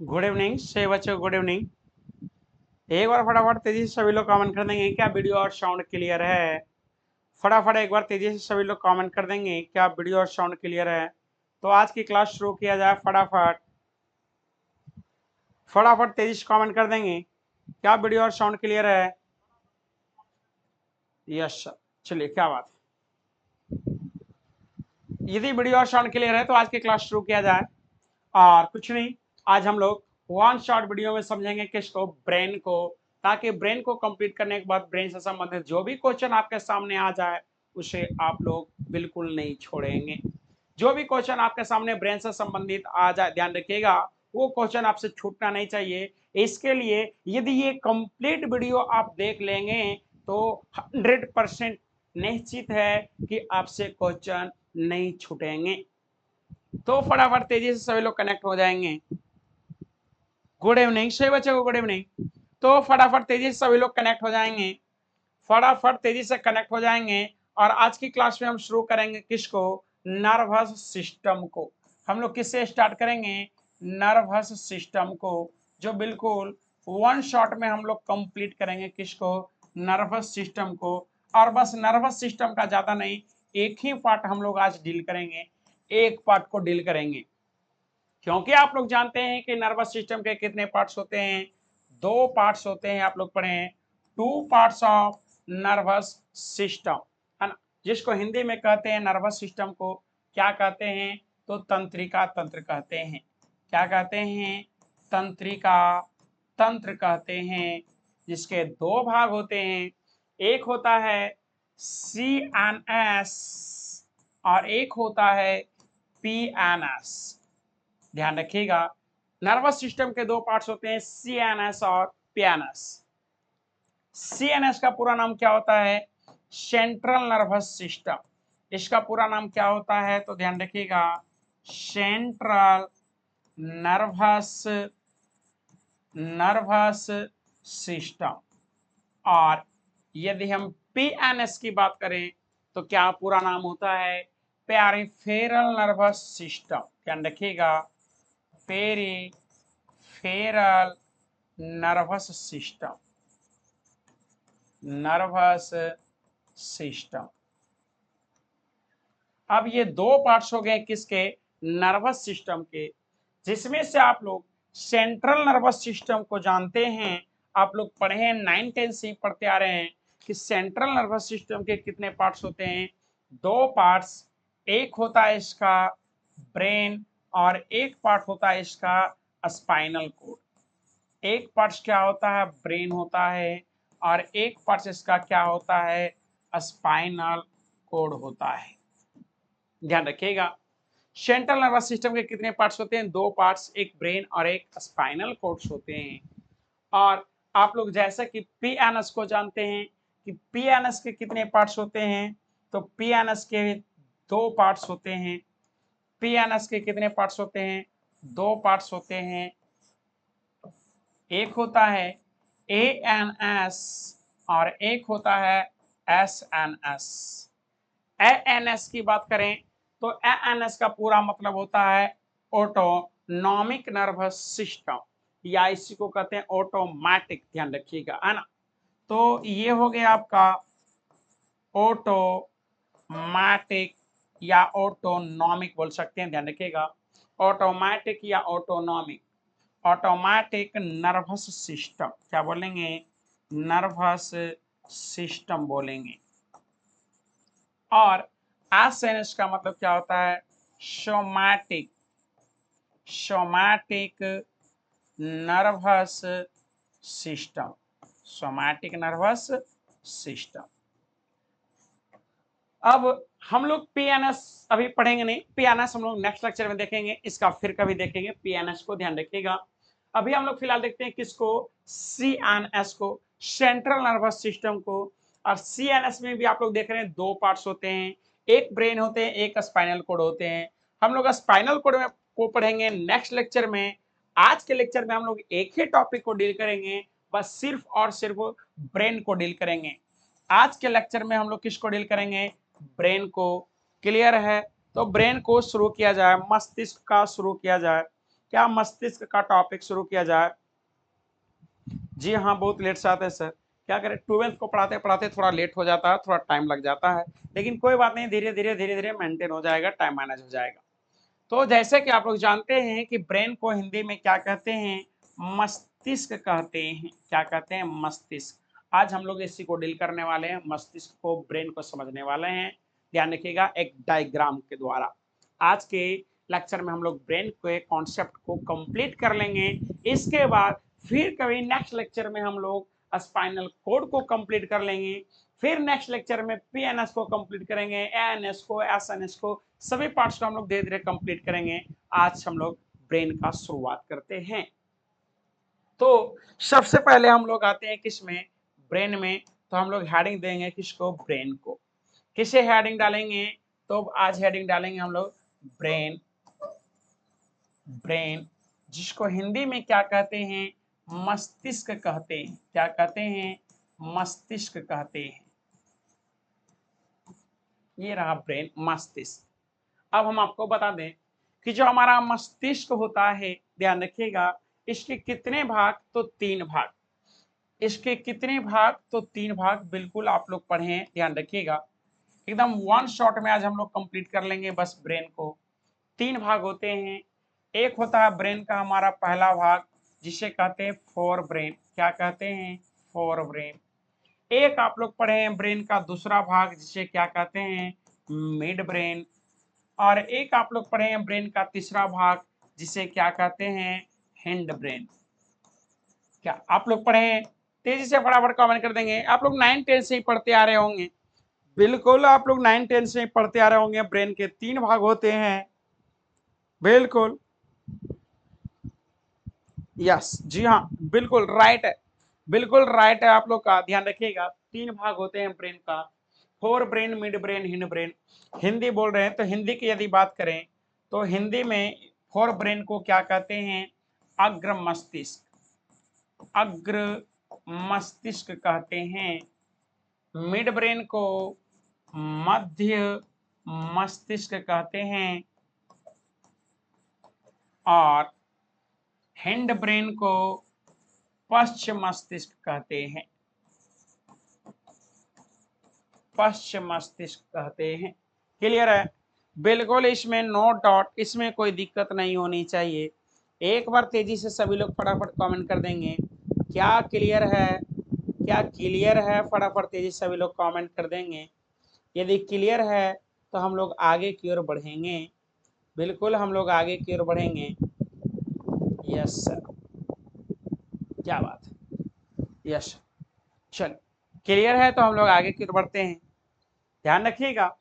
Good evening से बच्चों, good evening. एक बार फटाफट तेजी से सभी लोग कमेंट कर देंगे क्या वीडियो और साउंड क्लियर है। फटाफट एक बार तेजी से सभी लोग कमेंट कर देंगे क्या वीडियो और साउंड क्लियर है। तो आज की क्लास शुरू किया जाए। फटाफट फटाफट तेजी से कमेंट कर देंगे क्या वीडियो और साउंड क्लियर है। यस सर, चलिए क्या बात है। यदि वीडियो और साउंड क्लियर है तो आज की क्लास शुरू किया जाए। और कुछ नहीं, आज हम लोग वन शॉर्ट वीडियो में समझेंगे किसको, ब्रेन को, ताकि ब्रेन को कंप्लीट करने के बाद ब्रेन से संबंधित जो भी क्वेश्चन आपके सामने आ जाए उसे आप लोग बिल्कुल नहीं छोड़ेंगे। जो भी क्वेश्चन आपके सामने ब्रेन से संबंधित आ जाए, ध्यान रखिएगा वो क्वेश्चन आपसे छूटना नहीं चाहिए। इसके लिए यदि ये कंप्लीट वीडियो आप देख लेंगे तो 100% निश्चित है कि आपसे क्वेश्चन नहीं छूटेंगे। तो फटाफट तेजी से सभी लोग कनेक्ट हो जाएंगे। गुड इवनिंग सभी बच्चों को गुड इवनिंग। तो फटाफट तेजी से सभी लोग कनेक्ट हो जाएंगे। फटाफट तेजी से कनेक्ट हो जाएंगे। और आज की क्लास में हम शुरू करेंगे किसको, नर्वस सिस्टम को। हम लोग किससे स्टार्ट करेंगे, नर्वस सिस्टम को, जो बिल्कुल वन शॉट में हम लोग कंप्लीट करेंगे किसको, नर्वस सिस्टम को। और बस नर्वस सिस्टम का ज्यादा नहीं, एक ही पार्ट हम लोग आज डील करेंगे, एक पार्ट को डील करेंगे। क्योंकि आप लोग जानते हैं कि नर्वस सिस्टम के कितने पार्ट्स होते हैं, दो पार्ट्स होते हैं। आप लोग पढ़े हैं two parts of nervous system, है ना। जिसको हिंदी में कहते हैं नर्वस सिस्टम को क्या कहते हैं, तो तंत्रिका तंत्र कहते हैं। क्या कहते हैं, तंत्रिका तंत्र कहते हैं। जिसके दो भाग होते हैं, एक होता है CNS और एक होता है PNS। ध्यान रखिएगा, नर्वस सिस्टम के दो पार्ट्स होते हैं, CNS और PNS। CNS का पूरा नाम क्या होता है, सेंट्रल नर्वस सिस्टम। इसका पूरा नाम क्या होता है, तो ध्यान रखिएगा, सेंट्रल नर्वस नर्वस सिस्टम। और यदि हम PNS की बात करें तो क्या पूरा नाम होता है, पेरिफेरल नर्वस सिस्टम। ध्यान रखिएगा, peripheral nervous system, nervous system. अब ये दो पार्ट्स हो गए किसके, नर्वस सिस्टम के, जिसमें से आप लोग सेंट्रल नर्वस सिस्टम को जानते हैं। आप लोग पढ़े हैं 9-10 से पढ़ते आ रहे हैं कि सेंट्रल नर्वस सिस्टम के कितने पार्ट्स होते हैं, दो पार्ट्स। एक होता है इसका ब्रेन और एक पार्ट होता है इसका स्पाइनल कोड। एक पार्ट क्या होता है, ब्रेन होता है, और एक पार्ट इसका क्या होता है, स्पाइनल कोड होता है। ध्यान रखिएगा, सेंट्रल नर्वस सिस्टम के कितने पार्ट्स होते हैं, दो पार्ट्स, एक ब्रेन और एक स्पाइनल कोड्स होते हैं। और आप लोग जैसा कि PNS को जानते हैं कि PNS के कितने पार्ट्स होते हैं, तो PNS के दो पार्ट्स होते हैं। PNS के कितने पार्ट्स होते हैं, दो पार्ट्स होते हैं। एक होता है ANS और एक होता है SNS। ANS की बात करें तो ANS का पूरा मतलब होता है ऑटोनॉमिक नर्वस सिस्टम, या इसी को कहते हैं ऑटोमेटिक। ध्यान रखिएगा, है ना। तो ये हो गया आपका ऑटोमेटिक या ऑटोनॉमिक बोल सकते हैं, ध्यान रखिएगा, ऑटोमेटिक या ऑटोनॉमिक। ऑटोमेटिक नर्वस सिस्टम क्या बोलेंगे, नर्वस सिस्टम बोलेंगे। और एसएनएस का मतलब क्या होता है, somatic, somatic nervous system, somatic nervous system. अब हम लोग PNS अभी पढ़ेंगे नहीं, PNS हम लोग नेक्स्ट लेक्चर में देखेंगे, इसका फिर कभी देखेंगे PNS को, ध्यान रखिएगा। अभी हम लोग फिलहाल देखते हैं किसको, CNS को, सेंट्रल नर्वस सिस्टम को। और CNS में भी आप लोग देख रहे हैं दो पार्ट्स होते हैं, एक ब्रेन होते हैं, एक स्पाइनल कोड होते हैं। हम लोग स्पाइनल कोड में को पढ़ेंगे नेक्स्ट लेक्चर में। आज के लेक्चर में हम लोग एक ही टॉपिक को डील करेंगे, बस सिर्फ और सिर्फ ब्रेन को डील करेंगे। आज के लेक्चर में हम लोग किसको डील करेंगे, ब्रेन को। क्लियर है, तो ब्रेन को शुरू किया जाए, मस्तिष्क का शुरू किया जाए। क्या मस्तिष्क का टॉपिक शुरू किया जाए? जी हाँ, बहुत लेट से आते हैं सर। क्या करें, 12th को पढ़ाते पढ़ाते थोड़ा लेट हो जाता है, थोड़ा टाइम लग जाता है, लेकिन कोई बात नहीं, धीरे धीरे मेंटेन हो जाएगा, टाइम मैनेज हो जाएगा। तो जैसे कि आप लोग जानते हैं कि ब्रेन को हिंदी में क्या कहते हैं? मस्तिष्क कहते हैं। क्या कहते हैं? मस्तिष्क। आज हम लोग इसी को डील करने वाले हैं, मस्तिष्क को, ब्रेन को समझने वाले हैं। ध्यान रखिएगा एक डायग्राम के द्वारा। आज के लेक्चर में हम लोग ब्रेन के कॉन्सेप्ट को कंप्लीट कर लेंगे। इसके बाद फिर कभी नेक्स्ट लेक्चर में हम लोग स्पाइनल कोड को कंप्लीट कर लेंगे। फिर नेक्स्ट लेक्चर में पीएनएस को कंप्लीट करेंगे, एएनएस को, एसएनएस को, सभी पार्ट्स को हम लोग धीरे धीरे कंप्लीट करेंगे। आज हम लोग ब्रेन का शुरुआत करते हैं। तो सबसे पहले हम लोग आते हैं किसमें? ब्रेन में। तो हम लोग हेडिंग देंगे किसको? ब्रेन को। किसे हेडिंग डालेंगे? तो आज हेडिंग डालेंगे हम लोग ब्रेन। ब्रेन जिसको हिंदी में क्या कहते हैं? मस्तिष्क कहते हैं। क्या कहते हैं? मस्तिष्क कहते हैं। ये रहा ब्रेन, मस्तिष्क। अब हम आपको बता दें कि जो हमारा मस्तिष्क होता है, ध्यान रखिएगा, इसके कितने भाग? तो 3 भाग। इसके कितने भाग? तो 3 भाग। बिल्कुल आप लोग पढ़ें, ध्यान रखिएगा, एकदम वन शॉट में आज हम लोग कंप्लीट कर लेंगे बस ब्रेन को। 3 भाग होते हैं। एक होता है ब्रेन का हमारा पहला भाग, जिसे कहते हैं फोर ब्रेन। क्या कहते हैं? Fore brain. एक आप लोग पढ़े हैं ब्रेन का दूसरा भाग, जिसे क्या कहते हैं? Mid brain. और एक आप लोग पढ़े हैं ब्रेन का तीसरा भाग, जिसे क्या कहते हैं? Hind brain. क्या आप लोग पढ़े हैं? तेजी से फटाफट कमेंट कर देंगे। आप लोग 9-10 से ही पढ़ते आ रहे होंगे। बिल्कुल आप लोग 9-10 से ही पढ़ते आ रहे होंगे। ब्रेन के 3 भाग होते हैं। बिल्कुल, यस, जी हाँ, बिल्कुल राइट है। बिल्कुल राइट है आप लोग का। ध्यान रखिएगा, 3 भाग होते हैं ब्रेन का, fore brain, mid brain, hind brain. Hindi बोल रहे हैं तो हिंदी की यदि बात करें तो हिंदी में फोर ब्रेन को क्या कहते हैं? अग्र मस्तिष्क। अग्र मस्तिष्क कहते हैं। मिड ब्रेन को मध्य मस्तिष्क कहते हैं। और हिंड ब्रेन को पश्च मस्तिष्क कहते हैं। पश्चिम मस्तिष्क कहते हैं। क्लियर है? बिल्कुल, इसमें नो डाउट, इसमें कोई दिक्कत नहीं होनी चाहिए। एक बार तेजी से सभी लोग फटाफट कमेंट कर देंगे। क्या क्लियर है? क्या क्लियर है? फटाफट तेजी से सभी लोग कमेंट कर देंगे। यदि क्लियर है तो हम लोग आगे की ओर बढ़ेंगे। बिल्कुल हम लोग आगे की ओर बढ़ेंगे। यस सर, क्या बात है, यस। चल, क्लियर है तो हम लोग आगे की ओर बढ़ते हैं। ध्यान रखिएगा,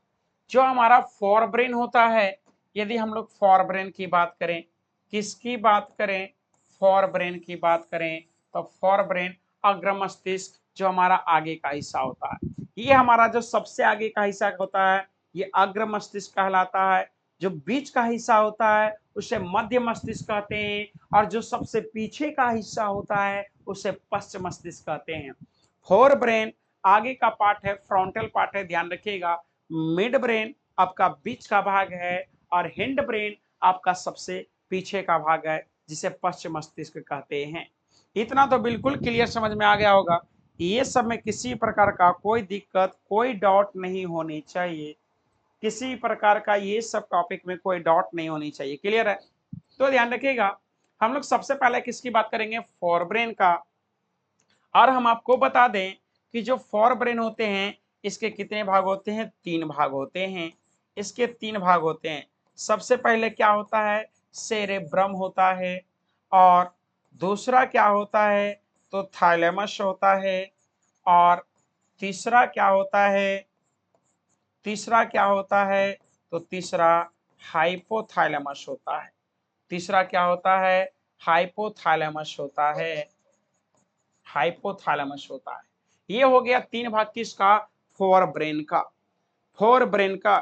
जो हमारा फोर ब्रेन होता है, यदि हम लोग फोर ब्रेन की बात करें, किसकी बात करें? फोर ब्रेन की बात करें तो फोर ब्रेन अग्र मस्तिष्क, जो हमारा आगे का हिस्सा होता है, ये हमारा जो सबसे आगे का हिस्सा होता है, ये अग्र मस्तिष्क कहलाता है। जो बीच का हिस्सा होता है उसे मध्य मस्तिष्क कहते हैं, और जो सबसे पीछे का हिस्सा होता है उसे पश्चिम मस्तिष्क कहते हैं। फोर ब्रेन आगे का पार्ट है, फ्रंटल पार्ट है, ध्यान रखिएगा। मिड ब्रेन आपका बीच का भाग है, और हिंड ब्रेन आपका सबसे पीछे का भाग है, जिसे पश्चिम मस्तिष्क कहते हैं। इतना तो बिल्कुल क्लियर समझ में आ गया होगा। ये सब में किसी प्रकार का कोई दिक्कत, कोई डाउट नहीं होनी चाहिए। किसी प्रकार का ये सब टॉपिक में कोई डाउट नहीं होनी चाहिए। क्लियर है? तो ध्यान रखिएगा, हम लोग सबसे पहले किसकी बात करेंगे? फोर ब्रेन का। और हम आपको बता दें कि जो फोर ब्रेन होते हैं, इसके कितने भाग होते हैं? 3 भाग होते हैं। इसके 3 भाग होते हैं। सबसे पहले क्या होता है? सेरेब्रम होता है। और दूसरा क्या होता है? तो थाइलेमस होता है। और तीसरा क्या होता है? तीसरा क्या होता है? तो तीसरा हाइपोथैलेमस होता है। तीसरा क्या होता है? हाइपोथैलेमस होता है। हाइपोथैलेमस होता है। ये हो गया 3 भाग किसका? फोर ब्रेन का। फोर ब्रेन का,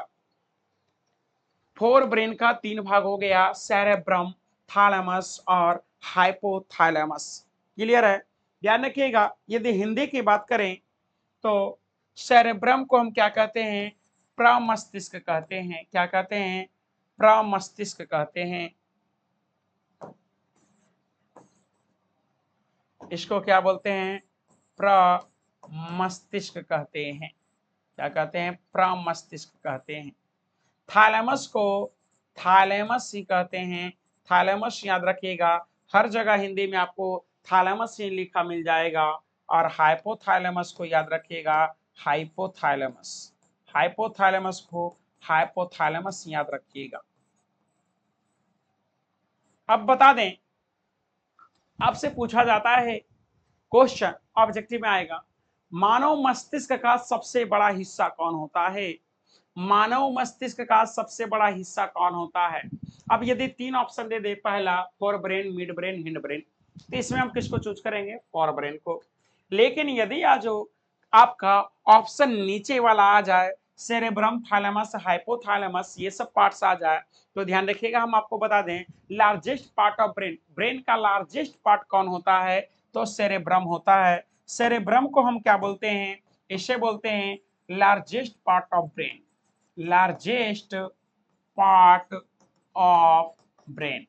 फोर ब्रेन का 3 भाग हो गया, सेरेब्रम, थैलेमस और हाइपोथैलेमस। क्लियर है? ध्यान रखिएगा, यदि हिंदी की बात करें तो सेरेब्रम को हम क्या कहते हैं? प्रमस्तिष्क कहते हैं। क्या कहते हैं? प्रमस्तिष्क कहते हैं। इसको क्या बोलते हैं? प्रमस्तिष्क कहते हैं। क्या कहते हैं? प्रमस्तिष्क कहते हैं। थैलेमस को थैलेमस ही कहते हैं। थैलेमस याद रखिएगा, हर जगह हिंदी में आपको थैलेमस ही लिखा मिल जाएगा। और हाइपोथैलेमस को याद रखिएगा, हाइपोथैलेमस। हाइपोथैलेमस को हाइपोथैलेमस याद रखिएगा। अब बता दें, आपसे पूछा जाता है क्वेश्चन, ऑब्जेक्टिव में आएगा, मानव मस्तिष्क का सबसे बड़ा हिस्सा कौन होता है? मानव मस्तिष्क का सबसे बड़ा हिस्सा कौन होता है? अब यदि 3 ऑप्शन दे दे, पहला fore brain, mid brain, hind brain, तो इसमें हम किसको चूज करेंगे? फोर ब्रेन को। लेकिन यदि आज आपका ऑप्शन नीचे वाला आ जाए, सेरेब्रम, थैलेमस, हाइपोथैलेमस, ये सब पार्ट्स आ जाए, तो ध्यान रखिएगा, हम आपको बता दें largest part of brain, brain का लार्जेस्ट पार्ट कौन होता है? तो सेरेब्रम होता है। सेरेब्रम को हम क्या बोलते हैं? इसे बोलते हैं largest part of brain. Largest part of brain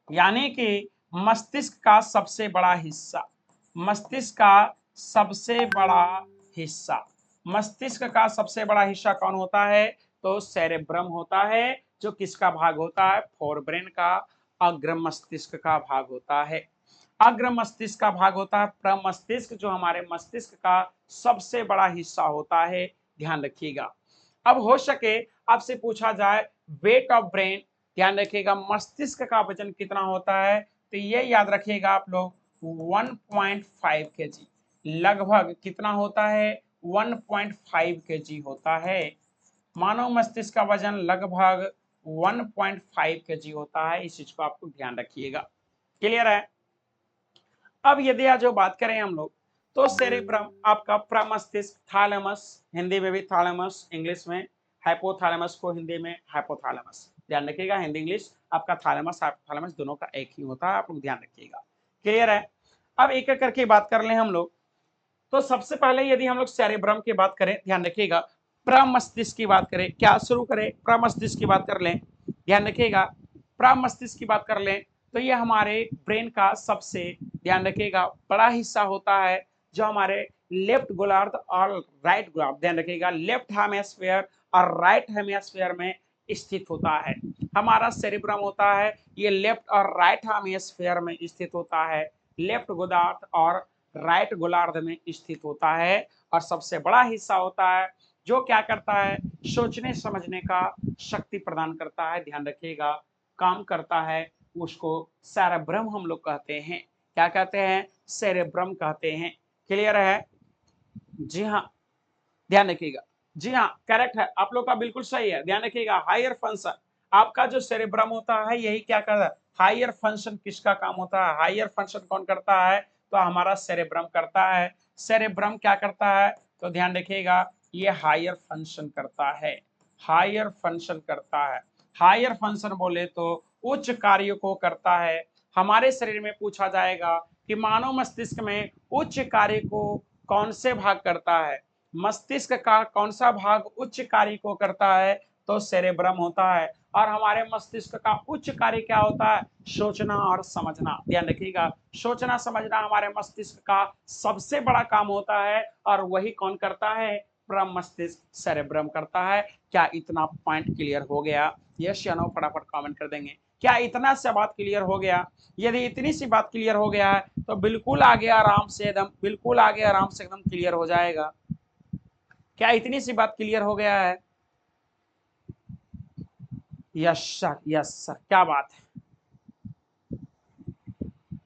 यानी कि मस्तिष्क का सबसे बड़ा हिस्सा। मस्तिष्क का सबसे बड़ा हिस्सा। मस्तिष्क का सबसे बड़ा हिस्सा कौन होता है? तो सेरेब्रम होता है, जो किसका भाग होता है? फोर ब्रेन का अग्र मस्तिष्क का भाग होता है। अग्र मस्तिष्क का भाग होता है प्रमस्तिष्क, जो हमारे मस्तिष्क का सबसे बड़ा हिस्सा होता है। ध्यान रखिएगा। अब हो सके आपसे पूछा जाए वेट ऑफ ब्रेन, ध्यान रखिएगा मस्तिष्क का वजन कितना होता है? तो ये याद रखिएगा आप लोग 1.5 kg, लगभग कितना होता है? 1.5 kg होता है। मानव मस्तिष्क का वजन लगभग 1.5 kg होता है। इस चीज को आपको ध्यान रखिएगा। क्लियर है? अब यदि आज जो बात करें हम लोग, तो सेरेब्रम आपका प्रमस्तिष्क, थैलेमस, हिंदी में भी थैलेमस, इंग्लिश में हाइपोथैलेमस को हिंदी में हाइपोथैलेमस। ध्यान रखिएगा, हिंदी इंग्लिश आपका थैलेमस हाइपोथैलेमस दोनों का एक ही होता है, आप लोग ध्यान रखिएगा। क्लियर है? अब एक एक करके बात कर लें हम लोग। तो सबसे पहले यदि हम लोग सेरेब्रम की बात करें, ध्यान रखिएगा, प्रमस्तिष्क की बात करें, क्या शुरू करें? प्रमस्तिष्क की बात कर लें। ध्यान रखिएगा, प्रमस्तिष्क की बात कर लें तो ये हमारे ब्रेन का सबसे, ध्यान रखिएगा, बड़ा हिस्सा होता है, जो हमारे लेफ्ट गोलार्ध और राइट गोलार्ध, ध्यान रखिएगा, लेफ्ट हेमिस्फीयर और राइट हेमिस्फीयर में स्थित होता है। हमारा सेरेब्रम होता है, ये लेफ्ट और राइट हेमिस्फीयर में स्थित होता है, लेफ्ट गोलार्ध और राइट गोलार्ध में स्थित होता है। और सबसे बड़ा हिस्सा होता है, जो क्या करता है? सोचने समझने का शक्ति प्रदान करता है। ध्यान रखिएगा, काम करता है, उसको सेरेब्रम हम लोग कहते हैं। क्या कहते हैं? सेरेब्रम कहते हैं। क्लियर है? जी हाँ, ध्यान रखिएगा। जी हाँ, करेक्ट है, आप लोग का बिल्कुल सही है। ध्यान रखिएगा, हायर फंक्शन आपका जो सेरेब्रम होता है, यही क्या करता है? हायर फंक्शन किसका काम होता है? हायर फंक्शन कौन करता है? तो हमारा सेरेब्रम करता है। सेरेब्रम क्या करता है? तो ध्यान रखिएगा, ये हायर फंक्शन करता है। हायर फंक्शन करता है। हायर फंक्शन बोले तो उच्च कार्य को करता है। हमारे शरीर में पूछा जाएगा कि मानव मस्तिष्क में उच्च कार्य को कौन से भाग करता है? मस्तिष्क का कौन सा भाग उच्च कार्य को करता है? तो सेरेब्रम होता है। और हमारे मस्तिष्क का उच्च कार्य क्या होता है? सोचना और समझना। ध्यान रखिएगा, सोचना समझना हमारे मस्तिष्क का सबसे बड़ा काम होता है, और वही कौन करता है? प्रमस्तिष्क, सेरेब्रम करता है। क्या इतना पॉइंट क्लियर हो गया? यस या नो फटाफट कमेंट कर देंगे। क्या इतना सा बात क्लियर हो गया? यदि इतनी सी बात क्लियर हो गया है तो बिल्कुल आगे आराम से एकदम, बिल्कुल आगे आराम से एकदम क्लियर हो जाएगा। क्या इतनी सी बात क्लियर हो गया है? यस सर, यस सर, क्या बात है,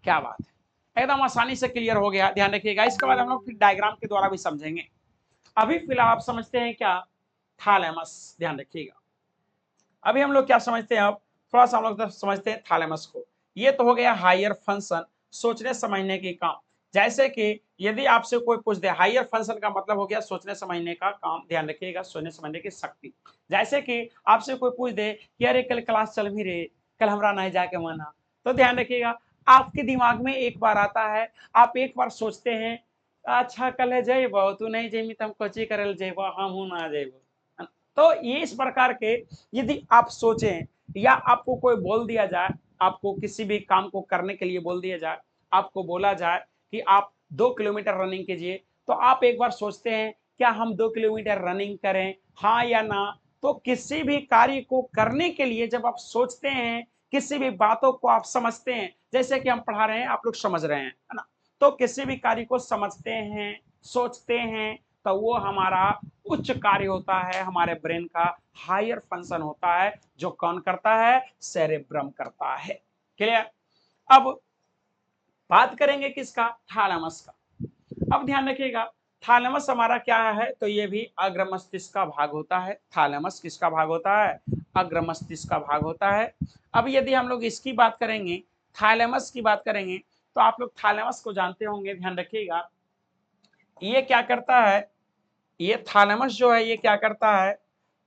क्या बात है, एकदम आसानी से क्लियर हो गया। ध्यान रखिएगा, इसके बाद हम लोग फिर डायग्राम के द्वारा भी समझेंगे। अभी फिलहाल आप समझते हैं क्या? थैलेमस। ध्यान रखिएगा, अभी हम लोग क्या समझते हैं? अब थोड़ा सा हम लोग समझते हैं थैलेमस को। ये तो हो गया हायर फंक्शन, सोचने समझने की काम। जैसे कि यदि आपसे कोई पूछ दे, हायर फंक्शन का मतलब हो गया सोचने समझने का काम। ध्यान रखिएगा, सोचने समझने की शक्ति। जैसे कि आपसे कोई पूछ दे कि अरे कल क्लास चल भी रे, कल हमरा नहीं जाके मना, तो ध्यान रखिएगा, आपके दिमाग में एक बार आता है, आप एक बार सोचते हैं, अच्छा कल जेबो, तू नहीं जेमी तो हम कोची करल जेबो, हम ना जेबो। तो ये इस प्रकार के यदि आप सोचें, या आपको कोई बोल दिया जाए, आपको किसी भी काम को करने के लिए बोल दिया जाए, आपको बोला जाए कि आप 2 किलोमीटर रनिंग कीजिए, तो आप एक बार सोचते हैं क्या हम 2 किलोमीटर रनिंग करें, हाँ या ना। तो किसी भी कार्य को करने के लिए जब आप सोचते हैं, किसी भी बातों को आप समझते हैं, जैसे कि हम पढ़ा रहे हैं, आप लोग समझ रहे हैं, है ना। तो किसी भी कार्य को समझते हैं, सोचते हैं, तो वो हमारा उच्च कार्य होता है, हमारे ब्रेन का हायर फंक्शन होता है, जो कौन करता है, सेरेब्रम करता है। क्लियर। अब बात करेंगे किसका, थैलेमस का। अब ध्यान रखिएगा, थैलेमस हमारा क्या है, तो ये भी अग्र मस्तिष्क का भाग होता है। थैलेमस किसका भाग होता है, अग्र मस्तिष्क का भाग होता है। अब यदि हम लोग इसकी बात करेंगे, थैलेमस की बात करेंगे, तो आप लोग थैलेमस को जानते होंगे, ध्यान रखिएगा। ये क्या करता है, ये थैलेमस जो है ये क्या करता है,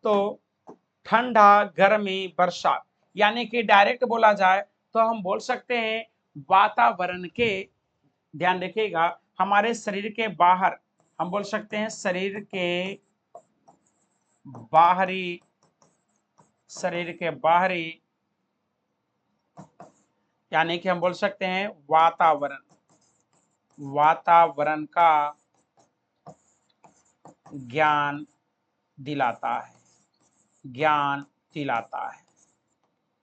तो ठंडा, गर्मी, बरसात, यानी कि डायरेक्ट बोला जाए तो हम बोल सकते हैं वातावरण के, ध्यान रखिएगा, हमारे शरीर के बाहर, हम बोल सकते हैं शरीर के बाहरी, शरीर के बाहरी, यानी कि हम बोल सकते हैं वातावरण, वातावरण का ज्ञान दिलाता है, ज्ञान दिलाता है।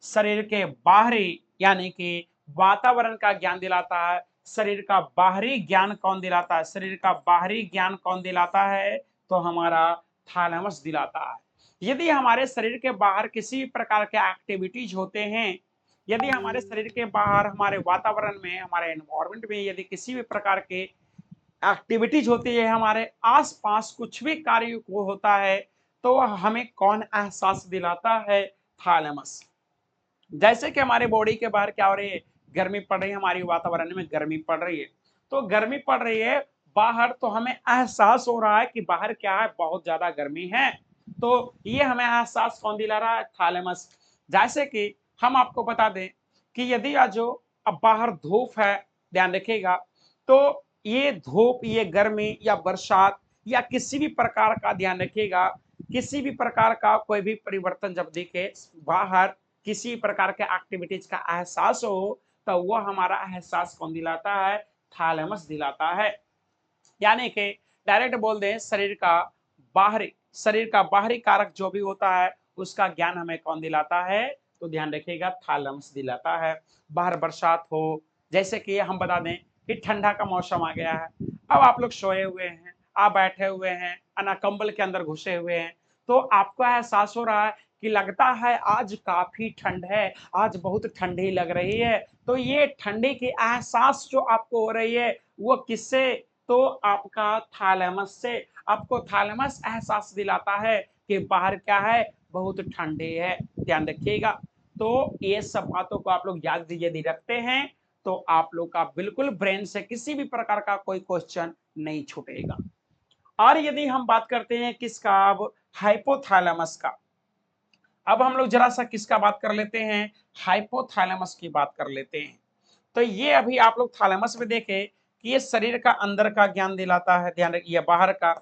शरीर के बाहरी, यानी कि वातावरण का ज्ञान दिलाता है। शरीर का बाहरी ज्ञान कौन दिलाता है, शरीर का बाहरी ज्ञान कौन दिलाता है, तो हमारा थैलेमस दिलाता है। यदि हमारे शरीर के बाहर किसी प्रकार के एक्टिविटीज होते हैं, यदि हमारे शरीर के बाहर, हमारे वातावरण में, हमारे एनवायरमेंट में यदि किसी भी प्रकार के एक्टिविटीज होती है, हमारे आसपास कुछ भी कार्य को होता है, तो हमें कौन एहसास दिलाता है, थैलेमस। जैसे कि हमारे बॉडी के बाहर क्या हो रही है, गर्मी पड़ रही है, हमारी वातावरण में गर्मी पड़ रही है, तो गर्मी पड़ रही है बाहर, तो हमें एहसास हो रहा है कि बाहर क्या है, बहुत ज्यादा गर्मी है। तो ये हमें एहसास कौन दिला रहा है, थैलेमस। जैसे कि हम आपको बता दें कि यदि आज जो अब बाहर धूप है, ध्यान रखिएगा, तो ये धूप, ये गर्मी या बरसात या किसी भी प्रकार का, ध्यान रखिएगा, किसी भी प्रकार का कोई भी परिवर्तन जब दिखे बाहर, किसी प्रकार के एक्टिविटीज का एहसास हो, तो वो हमारा एहसास कौन दिलाता है, थैलेमस दिलाता है। यानी कि डायरेक्ट बोल दें, शरीर का बाहरी, शरीर का बाहरी कारक जो भी होता है, उसका ज्ञान हमें कौन दिलाता है, तो ध्यान रखिएगा, थैलेमस दिलाता है। बाहर बरसात हो, जैसे कि हम बता दें कि ठंडा का मौसम आ गया है, अब आप लोग सोए हुए हैं, आप बैठे हुए हैं, अना कंबल के अंदर घुसे हुए हैं, तो आपको एहसास हो रहा है कि लगता है आज काफी ठंड है, आज बहुत ठंडी लग रही है। तो ये ठंडी की एहसास जो आपको हो रही है, वो किससे, तो आपका थैलेमस से। आपको थैलेमस एहसास दिलाता है कि बाहर क्या है, बहुत ठंडी है, ध्यान रखिएगा। तो ये सब बातों को आप लोग याद यदि रखते हैं, तो आप लोग का बिल्कुल ब्रेन से किसी भी प्रकार का कोई क्वेश्चन नहीं छूटेगा। और यदि हम बात करते हैं किसका, अब हाइपोथैलेमस का, अब हम लोग जरा सा किसका बात कर लेते हैं, हाइपोथैलेमस की बात कर लेते हैं। तो ये अभी आप लोग थैलेमस में देखें कि ये शरीर का अंदर का ज्ञान दिलाता है, ध्यान रखिए, बाहर का।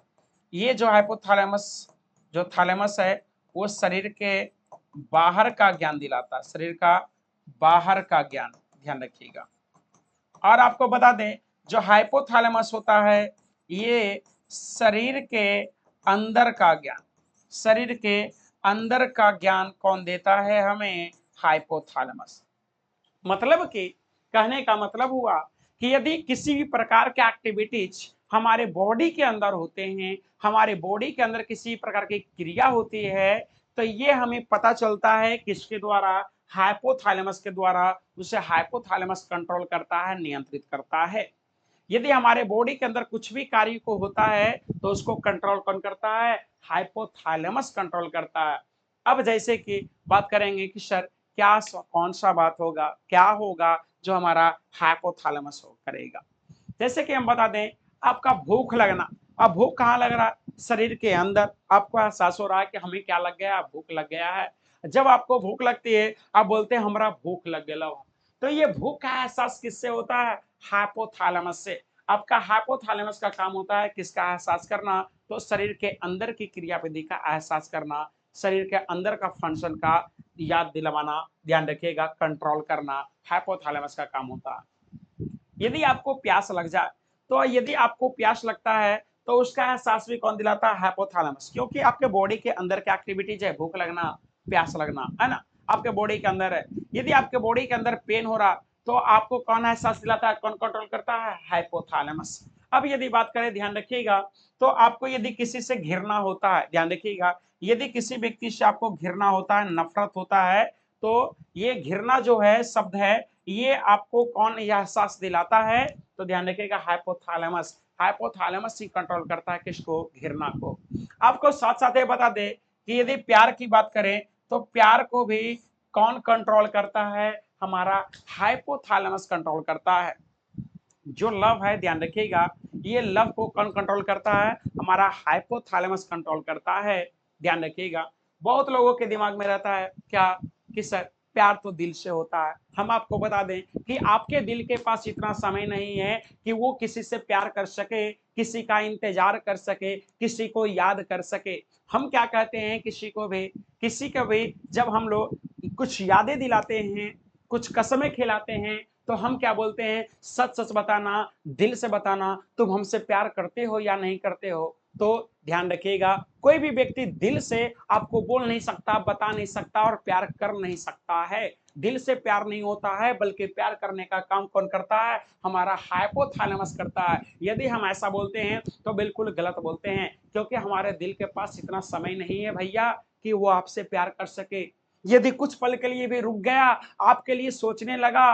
ये जो हाइपोथैलेमस, जो थैलेमस है, वो शरीर के बाहर का ज्ञान दिलाता है, शरीर का बाहर का ज्ञान, ध्यान रखिएगा। और आपको बता दें, जो हाइपोथैलेमस होता है, ये शरीर के अंदर का ज्ञान, शरीर के अंदर का ज्ञान कौन देता है हमें, हाइपोथैलेमस। मतलब कि कहने का मतलब हुआ कि यदि किसी भी प्रकार के एक्टिविटीज हमारे बॉडी के अंदर होते हैं, हमारे बॉडी के अंदर किसी प्रकार की क्रिया होती है, तो ये हमें पता चलता है किसके द्वारा, हाइपोथैलेमस के द्वारा। उसे हाइपोथैलेमस कंट्रोल करता है, नियंत्रित करता है। यदि हमारे बॉडी के अंदर कुछ भी कार्य को होता है, तो उसको कंट्रोल कौन करता है, हाइपोथैलेमस कंट्रोल करता है। अब जैसे कि बात करेंगे कि सर क्या कौन सा बात होगा, क्या होगा जो हमारा हाइपोथैलेमस करेगा। जैसे कि हम बता दें, आपका भूख लगना। अब भूख कहाँ लग रहा है, शरीर के अंदर। आपको एहसास हो रहा है कि हमें क्या लग गया, भूख लग गया है। जब आपको भूख लगती है, आप बोलते हैं हमारा भूख लग गया। तो ये भूख का एहसास किससे होता है, हाइपोथैलेमस से। आपका हाइपोथैलेमस का काम होता है किसका एहसास करना, तो शरीर के अंदर की क्रियाविधि का एहसास करना, शरीर के अंदर का फंक्शन का याद दिलवाना, ध्यान रखिएगा, कंट्रोल करना, हाइपोथैलेमस का काम होता है। यदि आपको प्यास लग जाए, तो यदि आपको प्यास लगता है तो उसका एहसास भी कौन दिलाता है? हाइपोथैलेमस। क्योंकि आपके बॉडी के अंदर क्या एक्टिविटीज है? भूख लगना, प्यास लगना, है ना, आपके बॉडी के अंदर है। यदि आपके बॉडी के अंदर पेन हो रहा तो आपको कौन एहसास दिलाता है? कौन कंट्रोल करता है? हाइपोथैलेमस। अब यदि बात करें, ध्यान रखिएगा, तो आपको यदि किसी से घृणा होता है, ध्यान रखिएगा, यदि किसी व्यक्ति से आपको घृणा होता है, नफरत होता है, तो ये घृणा जो है शब्द है, ये आपको कौन यह एहसास दिलाता है? तो ध्यान रखिएगा, हाइपोथैलेमस। हाइपोथैलेमस ही कंट्रोल करता है किसको? घृणा को। आपको साथ साथ ये बता दे कि यदि प्यार की बात करें तो प्यार को भी कौन कंट्रोल करता है? हमारा हाइपोथैलेमस कंट्रोल करता है। जो लव है, ध्यान रखिएगा, ये लव को कौन कंट्रोल करता है? हमारा हाइपोथैलेमस कंट्रोल करता है। ध्यान रखिएगा, बहुत लोगों के दिमाग में रहता है क्या कि सर प्यार तो दिल से होता है। हम आपको बता दें कि आपके दिल के पास इतना समय नहीं है कि वो किसी से प्यार कर सके, किसी का इंतजार कर सके, किसी को याद कर सके। हम क्या कहते हैं, किसी को भी जब हम लोग कुछ यादें दिलाते हैं, कुछ कसमें खिलाते हैं, तो हम क्या बोलते हैं? सच सच बताना, दिल से बताना, तुम हमसे प्यार करते हो या नहीं करते हो। तो ध्यान रखिएगा, कोई भी व्यक्ति दिल से आपको बोल नहीं सकता, बता नहीं सकता और प्यार कर नहीं सकता है। दिल से प्यार नहीं होता है, बल्कि प्यार करने का काम कौन करता है? हमारा हाइपोथैलेमस करता है। यदि हम ऐसा बोलते हैं तो बिल्कुल गलत बोलते हैं, क्योंकि हमारे दिल के पास इतना समय नहीं है भैया कि वो आपसे प्यार कर सके। यदि कुछ पल के लिए भी रुक गया, आपके लिए सोचने लगा,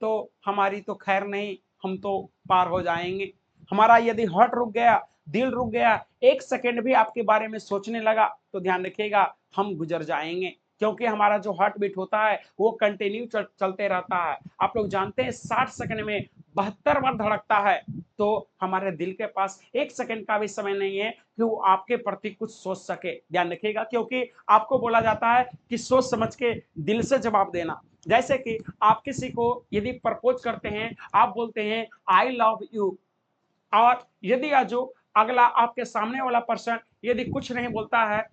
तो हमारी तो खैर नहीं, हम तो पार हो जाएंगे। हमारा यदि हार्ट रुक गया, दिल रुक गया, एक सेकंड भी आपके बारे में सोचने लगा, तो ध्यान रखिएगा, हम गुजर जाएंगे। क्योंकि हमारा जो हार्ट बीट होता है वो कंटिन्यू चलते रहता है। आप लोग जानते हैं 60 सेकंड में 72 बार धड़कता है। तो हमारे दिल के पास एक सेकंड का भी समय नहीं है कि वो आपके प्रति कुछ सोच सके। ध्यान रखिएगा, क्योंकि आपको बोला जाता है कि सोच समझ के दिल से जवाब देना। जैसे कि आप किसी को यदि प्रपोज करते हैं, आप बोलते हैं आई लव यू, और यदि जो अगला आपके सामने वाला पर्सन यदि कुछ नहीं बोलता है,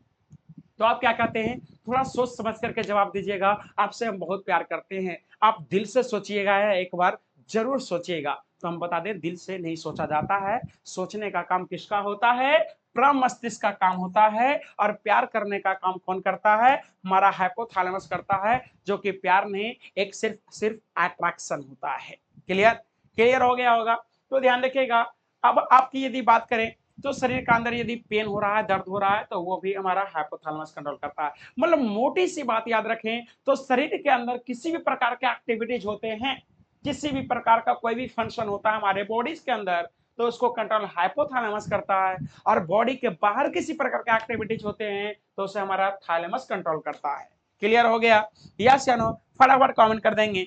तो आप क्या कहते हैं? थोड़ा सोच समझ करके जवाब दीजिएगा, आपसे हम बहुत प्यार करते हैं। आप दिल से सोचिएगा, एक बार जरूर सोचिएगा। तो हम बता दें, दिल से नहीं सोचा जाता है। सोचने का काम किसका होता है? प्रमस्तिष्क का काम होता है। और प्यार करने का काम कौन करता है? हमारा हाइपोथैलेमस करता है, जो कि प्यार नहीं, एक सिर्फ सिर्फ अट्रैक्शन होता है। क्लियर? क्लियर हो गया होगा। तो ध्यान रखिएगा, अब आपकी यदि बात करें तो शरीर के अंदर यदि पेन हो रहा है, दर्द हो रहा है, तो वो भी हमारा हाइपोथैलेमस कंट्रोल करता है। मतलब मोटी सी बात याद रखें, तो शरीर के अंदर किसी भी प्रकार के एक्टिविटीज होते हैं, किसी भी प्रकार का कोई भी फंक्शन होता है हमारे बॉडीज के अंदर, तो उसको कंट्रोल हाइपोथैलेमस करता है। और बॉडी के बाहर किसी प्रकार के एक्टिविटीज होते हैं तो उसे हमारा थैलेमस कंट्रोल करता है। क्लियर हो गया? यस या नो? फटाफट कमेंट कर देंगे।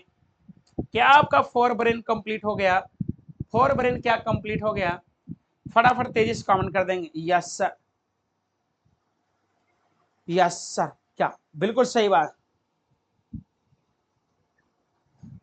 क्या आपका फोर ब्रेन कंप्लीट हो गया? फोर ब्रेन क्या कंप्लीट हो गया? फटाफट तेजी से कमेंट कर देंगे। Yes sir, yes sir. क्या? बिल्कुल सही बात,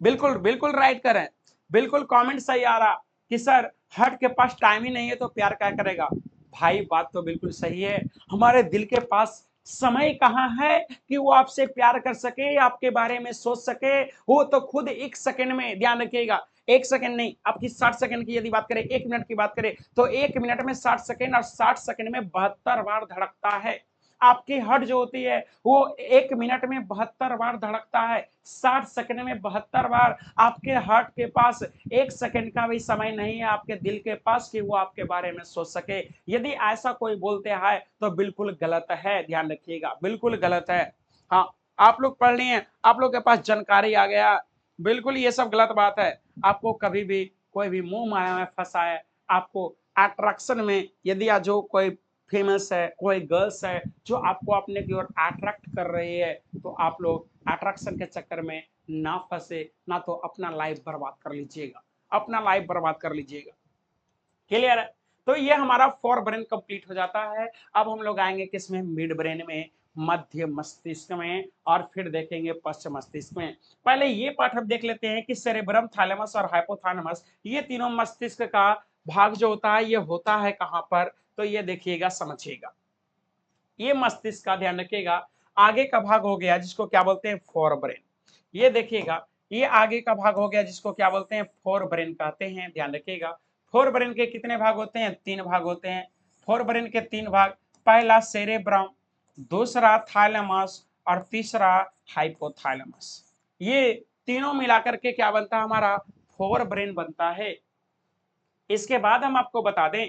बिल्कुल बिल्कुल राइट करें। बिल्कुल कमेंट सही आ रहा कि सर हर्ट के पास टाइम ही नहीं है तो प्यार क्या करेगा। भाई बात तो बिल्कुल सही है। हमारे दिल के पास समय कहाँ है कि वो आपसे प्यार कर सके, आपके बारे में सोच सके। वो तो खुद एक सेकंड में, ध्यान रखिएगा, एक सेकंड नहीं, आपकी 60 सेकंड की यदि बात करें, एक मिनट की बात करें, तो एक मिनट में 60 सेकंड, और 60 सेकंड में 72 बार धड़कता है। आपकी हार्ट जो होती है वो एक मिनट में 72 बार धड़कता है। 60 सेकंड में 72 बार। आपके हार्ट के पास एक सेकंड का भी समय नहीं है आपके दिल के पास कि वो आपके बारे में सोच सके। यदि ऐसा कोई बोलते हैं तो बिल्कुल गलत है, ध्यान रखिएगा, बिल्कुल गलत है। हाँ, आप लोग पढ़ लिए, आप लोग के पास जानकारी आ गया। बिल्कुल ये सब गलत बात है। आपको कभी भी कोई भी मोह माया में फंसा है, आपको अट्रैक्शन में यदि जो कोई फेमस है, कोई गर्ल्स है जो आपको अपने की ओर अट्रैक्ट कर रही है, तो आप लोग अट्रैक्शन के चक्कर में ना फंसे, ना तो अपना लाइफ बर्बाद कर लीजिएगा, अपना लाइफ बर्बाद कर लीजिएगा। क्लियर है? तो ये हमारा फोर ब्रेन कंप्लीट हो जाता है। अब हम लोग आएंगे किसमें? मिड ब्रेन में, मध्य मस्तिष्क में, और फिर देखेंगे पश्चिम मस्तिष्क में। पहले ये पाठ हम देख लेते हैं कि सेरेब्रम, थैलेमस और हाइपोथैलेमस, ये तीनों मस्तिष्क का भाग जो होता है, ये होता है कहां पर? तो ये देखिएगा, समझिएगा। ये मस्तिष्क का ध्यान रखिएगा, आगे का भाग हो गया जिसको क्या बोलते हैं? Fore brain. ये देखिएगा, ये आगे का भाग हो गया जिसको क्या बोलते हैं, फोर ब्रेन कहते हैं, ध्यान रखिएगा। फोर ब्रेन के कितने भाग होते हैं, 3 भाग होते हैं। फोर ब्रेन के 3 भाग, पहला सेरेब्रम, दूसरा थाइलमस और तीसरा हाइपोथैलेमस। ये तीनों मिलाकर के क्या बनता है, हमारा फोर ब्रेन बनता है। इसके बाद हम आपको बता दें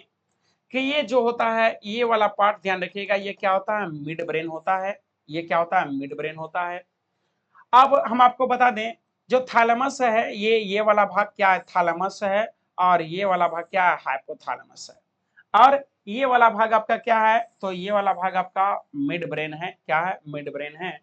कि ये जो होता है, ये वाला पार्ट ध्यान रखिएगा, ये क्या होता है, मिड ब्रेन होता है। ये क्या होता है, मिड ब्रेन होता है। अब हम आपको बता दें, जो थैलेमस है, ये वाला भाग क्या है, थैलेमस है, और ये वाला भाग क्या है, हाइपोथैलेमस है। और ये वाला भाग आपका क्या है, तो ये वाला भाग आपका मिड ब्रेन है। क्या है, मिड ब्रेन है।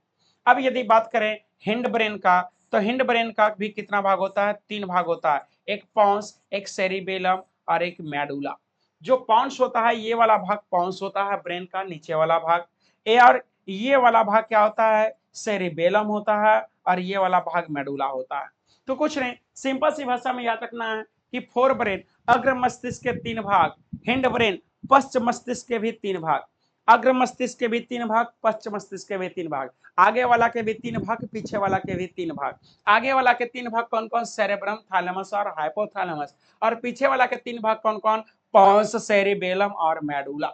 अब यदि बात करें हिंड ब्रेन का, तो हिंड ब्रेन का भी कितना भाग होता है, 3 भाग होता है, एक पॉन्स, एक सेरिबेलम और एक मेडुला। जो पॉन्स होता है, ये वाला भाग पॉन्स होता है ब्रेन का, नीचे वाला भाग। और ये वाला भाग क्या होता है, सेरिबेलम होता है, और ये वाला भाग मेडुला होता है। तो कुछ नहीं, सिंपल सी भाषा में याद रखना है कि फोर ब्रेन, अग्र मस्तिष्क के 3 भाग, हिंड ब्रेन, पश्च मस्तिष्क के भी 3 भाग, अग्र मस्तिष्क के भी 3 भाग, पश्च मस्तिष्क के भी 3 भाग, आगे वाला के भी 3 भाग, पीछे वाला के भी 3 भाग। आगे वाला के 3 भाग कौन कौन, सेरेब्रम, थैलेमस और हाइपोथैलेमस। और पीछे वाला के 3 भाग कौन कौन, पॉन्स, सेरिबेलम और मेडुला।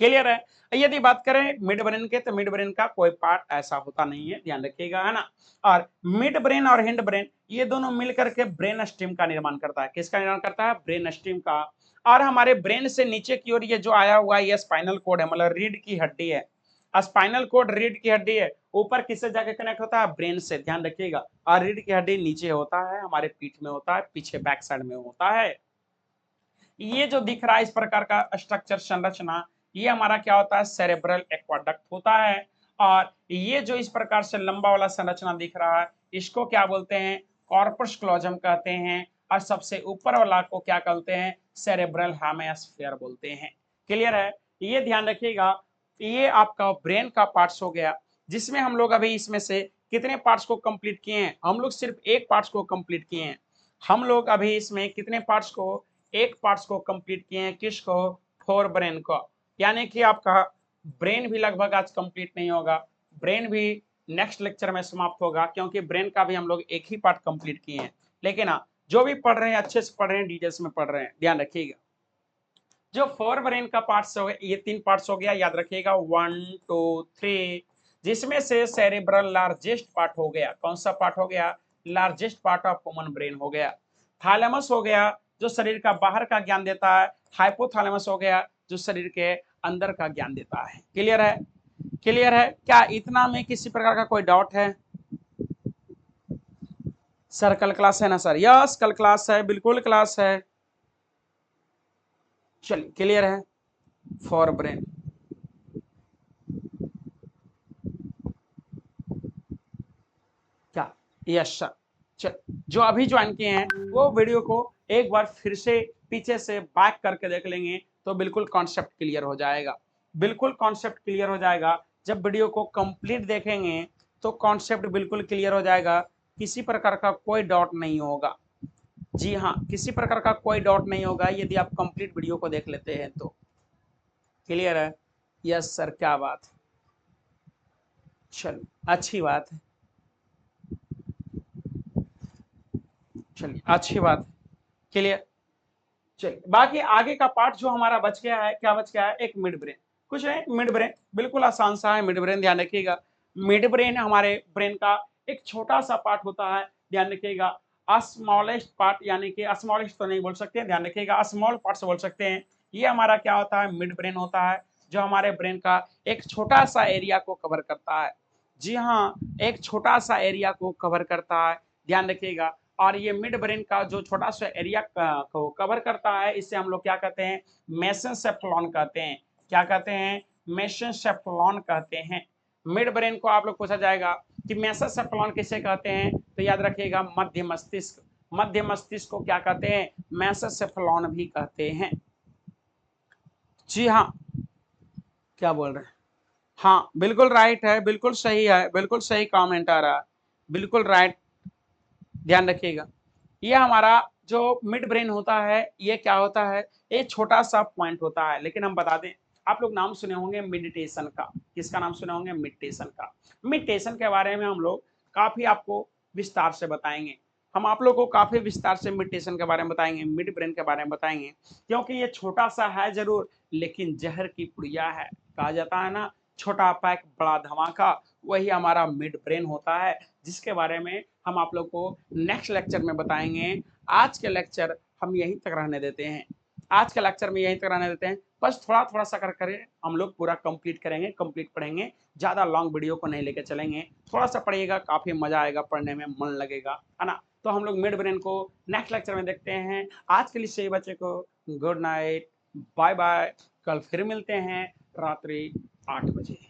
क्लियर है। यदि बात करें मिड ब्रेन के, तो मिड ब्रेन का कोई पार्ट ऐसा होता नहीं है, ध्यान रखिएगा, है ना। और मिड ब्रेन और हिंड ब्रेन ये दोनों मिलकर के ब्रेन स्टेम का निर्माण करता है। किसका निर्माण करता है, ब्रेन स्टेम का। और हमारे ब्रेन से नीचे की ओर ये जो आया हुआ है, ये स्पाइनल कोड है, मतलब रीढ़ की हड्डी है। स्पाइनल कोड रीढ़ की हड्डी है, ऊपर किससे जाके कनेक्ट होता है, ब्रेन से, ध्यान रखिएगा। और रीढ़ की हड्डी नीचे होता है, हमारे पीठ में होता है, पीछे बैक साइड में होता है। ये जो दिख रहा है इस प्रकार का स्ट्रक्चर, संरचना, ये हमारा क्या होता है, सेरेब्रल एक्वाडक्ट होता है। और ये जो इस प्रकार से लंबा वाला संरचना दिख रहा है, इसको क्या बोलते हैं, कॉर्पस क्लोजम कहते हैं। और सबसे ऊपर वाला को क्या कहते हैं, सेरेब्रल हेमिस्फीयर बोलते हैं। क्लियर है। ये ध्यान रखिएगा, ये आपका ब्रेन का पार्ट्स हो गया, जिसमें हम लोग अभी इसमें से कितने पार्ट्स को कंप्लीट किए हैं, हम लोग सिर्फ एक पार्ट्स को कंप्लीट किए हैं। हम लोग अभी इसमें कितने पार्ट्स को, एक पार्ट्स को कंप्लीट किए हैं, किसको, फोर ब्रेन को। यानी कि आपका ब्रेन भी लगभग आज कंप्लीट नहीं होगा, ब्रेन भी नेक्स्ट लेक्चर में समाप्त होगा, क्योंकि ब्रेन का भी हम लोग एक ही पार्ट कंप्लीट किए हैं। लेकिन हाँ, जो भी पढ़ रहे हैं अच्छे से पढ़ रहे हैं, डिटेल्स में पढ़ रहे हैं, ध्यान रखिएगा। जो फोर ब्रेन का पार्ट्स हो गया, ये 3 पार्ट्स हो गया, याद रखिएगा, 1 2 3, जिसमें से सेरेब्रल लार्जेस्ट पार्ट हो गया। कौन सा पार्ट हो गया, largest part of human brain हो गया। थैलेमस हो गया, जो शरीर का बाहर का ज्ञान देता है। हाइपोथैलेमस हो गया, जो शरीर के अंदर का ज्ञान देता है। क्लियर है, क्लियर है क्या, इतना में किसी प्रकार का कोई डाउट है। सर कल क्लास है ना सर, यस कल क्लास है, बिल्कुल क्लास है। चलिए क्लियर है, फॉर ब्रेन। क्या, यस सर। चल, जो अभी ज्वाइन किए हैं वो वीडियो को एक बार फिर से पीछे से बैक करके देख लेंगे, तो बिल्कुल कॉन्सेप्ट क्लियर हो जाएगा, बिल्कुल कॉन्सेप्ट क्लियर हो जाएगा। जब वीडियो को कंप्लीट देखेंगे तो कॉन्सेप्ट बिल्कुल क्लियर हो जाएगा, किसी प्रकार का कोई डाउट नहीं होगा। जी हाँ, किसी प्रकार का कोई डाउट नहीं होगा यदि आप कंप्लीट वीडियो को देख लेते हैं तो। क्लियर है, यस सर, क्या बात है, चलिए अच्छी बात है, चलिए अच्छी बात है। क्लियर। चलिए बाकी आगे का पार्ट जो हमारा बच गया है, क्या बच गया है, एक मिड ब्रेन। कुछ नहीं, मिड ब्रेन बिल्कुल आसान सा है। मिड ब्रेन ध्यान रखिएगा, मिड ब्रेन हमारे ब्रेन का एक छोटा सा पार्ट होता है, ध्यान रखिएगा, स्मॉलेस्ट पार्ट, यानी कि स्मॉलेस्ट तो नहीं बोल सकते, ध्यान रखिएगा, स्मॉल पार्ट से बोल सकते हैं। ये हमारा क्या होता है, मिड ब्रेन होता है, जो हमारे ब्रेन का एक छोटा सा एरिया को कवर करता है। जी हाँ, एक छोटा सा एरिया को कवर करता है, ध्यान रखिएगा। और ये मिड ब्रेन का जो छोटा सा एरिया को कवर करता है, इसे हम लोग क्या कहते हैं, मेसेंसेफेलॉन कहते हैं। क्या कहते हैं, मेसेंसेफेलॉन कहते हैं। मिड ब्रेन को आप लोग पूछा जाएगा कि मेसेंसेफेलॉन किसे कहते हैं, तो याद रखिएगा, मध्य मस्तिष्क। मध्य मस्तिष्क को क्या कहते हैं, मेसेंसेफेलॉन भी कहते हैं। जी हाँ, क्या बोल रहे हैं, हाँ बिल्कुल राइट है, बिल्कुल सही है, बिल्कुल सही कमेंट आ रहा है, बिल्कुल राइट। ध्यान रखिएगा, ये हमारा जो मिड ब्रेन होता है, ये क्या होता है, ये छोटा सा पॉइंट होता है। लेकिन हम बता दें, आप लोग नाम सुने होंगे मेडिटेशन का, किसका नाम सुने होंगे, मेडिटेशन का। मेडिटेशन के बारे में हम लोग काफी आपको विस्तार से बताएंगे। हम आप लोगों को काफी विस्तार से मेडिटेशन के बारे में बताएंगे, मिड ब्रेन के बारे में बताएंगे, क्योंकि ये छोटा सा है जरूर लेकिन जहर की पुड़िया है। कहा जाता है ना, छोटा पैक बड़ा धमाका, वही हमारा मिड ब्रेन होता है, जिसके बारे में हम आप लोग को नेक्स्ट लेक्चर में बताएंगे। आज के लेक्चर हम यहीं तक रहने देते हैं, आज के लेक्चर में यहीं तक रहने देते हैं। बस थोड़ा थोड़ा सा कर करें हम लोग पूरा कंप्लीट करेंगे, कंप्लीट पढ़ेंगे, ज़्यादा लॉन्ग वीडियो को नहीं लेके चलेंगे। थोड़ा सा पढ़िएगा, काफ़ी मज़ा आएगा, पढ़ने में मन लगेगा, है ना। तो हम लोग मिड ब्रेन को नेक्स्ट लेक्चर में देखते हैं। आज के लिए सही बच्चे को गुड नाइट, बाय बाय। कल फिर मिलते हैं रात्रि 8 बजे।